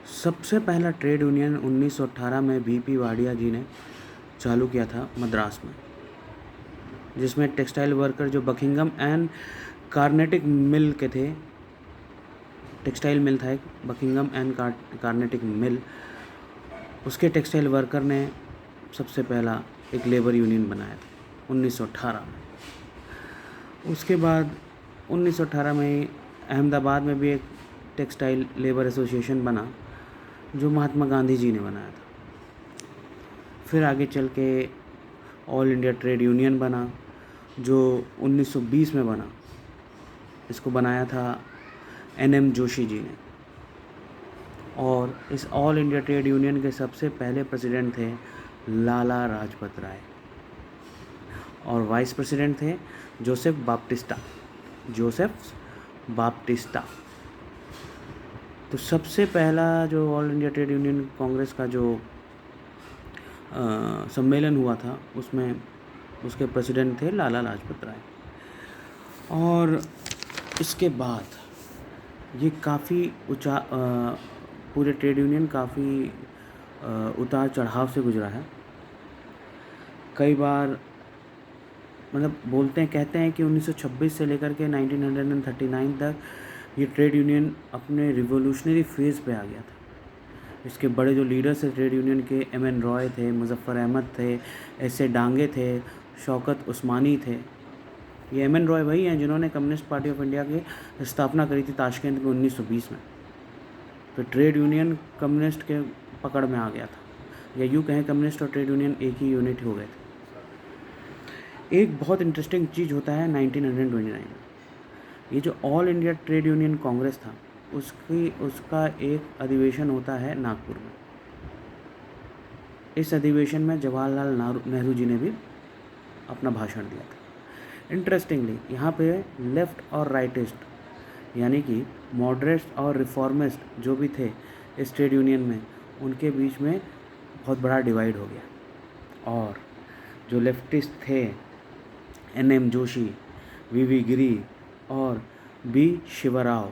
सबसे पहला trade union 1918 में बीपी वाडिया जी ने चालू किया था मद्रास में, जिसमें टेक्सटाइल वर्कर जो बकिंगम एंड कार्नेटिक मिल के थे, टेक्सटाइल मिल था एक बकिंगम एंड कार्नेटिक मिल, उसके टेक्सटाइल वर्कर ने सबसे पहला एक लेबर यूनियन बनाया था 1918 में। उसके बाद 1918 में अहमदाबाद में भी एक टेक्सटाइल लेबर एसोसिएशन बना जो महात्मा गांधी जी ने बनाया था। फिर आगे चल के ऑल इंडिया ट्रेड यूनियन बना जो 1920 में बना। इसको बनाया था एनएम जोशी जी ने। और इस ऑल इंडिया ट्रेड यूनियन के सबसे पहले प्रेसिडेंट थे लाला लाजपत राय और वाइस प्रेसिडेंट थे जोसेफ बाप्टिस्टा। तो सबसे पहला जो all India trade union Congress का जो सम्मेलन हुआ था उसमें उसके प्रेसिडेंट थे लाला लाजपत राय। और इसके बाद ये काफ़ी पूरे ट्रेड यूनियन काफ़ी उतार चढ़ाव से गुजरा है। कई बार कहते हैं कि 1926 से लेकर के 1939 तक ये ट्रेड यूनियन अपने रिवोल्यूशनरी फेज़ पे आ गया था। इसके बड़े जो लीडर्स थे ट्रेड यूनियन के, एम.एन. रॉय थे, मुज़फ़्फ़र अहमद थे, एस.ए. डांगे थे, शौकत उस्मानी थे। ये एम.एन. रॉय वही हैं जिन्होंने कम्युनिस्ट पार्टी ऑफ इंडिया की स्थापना करी थी ताशकंद में 1920 में। तो ट्रेड यूनियन कम्युनिस्ट के पकड़ में आ गया था, या यूँ कहें कम्युनिस्ट और ट्रेड यूनियन एक ही यूनिट हो गए थे। एक बहुत इंटरेस्टिंग चीज़ होता है 1929 में, ये जो all India trade union Congress था उसका एक अधिवेशन होता है नागपुर में। इस अधिवेशन में जवाहरलाल नेहरू जी ने भी अपना भाषण दिया था। इंटरेस्टिंगली यहाँ पे लेफ़्ट और राइटिस्ट यानी कि मॉडरेट्स और रिफॉर्मिस्ट जो भी थे इस ट्रेड यूनियन में, उनके बीच में बहुत बड़ा डिवाइड हो गया। और जो लेफ्टिस्ट थे एनएम जोशी, वीवी गिरी और बी शिवराव,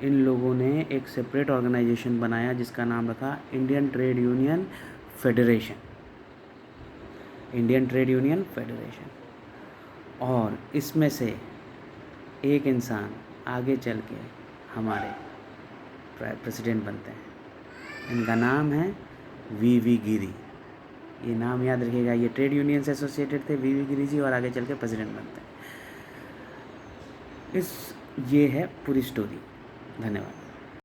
इन लोगों ने एक सेपरेट ऑर्गेनाइजेशन बनाया जिसका नाम रखा इंडियन ट्रेड यूनियन फेडरेशन। और इसमें से एक इंसान आगे चल के हमारे प्रेसिडेंट बनते हैं। इनका नाम है वीवी गिरी। ये नाम याद रखिएगा, ये ट्रेड यूनियन से एसोसिएटेड थे वीवी गिरी जी, और आगे चल के प्रेसिडेंट बनते हैं। ये है पूरी स्टोरी। धन्यवाद।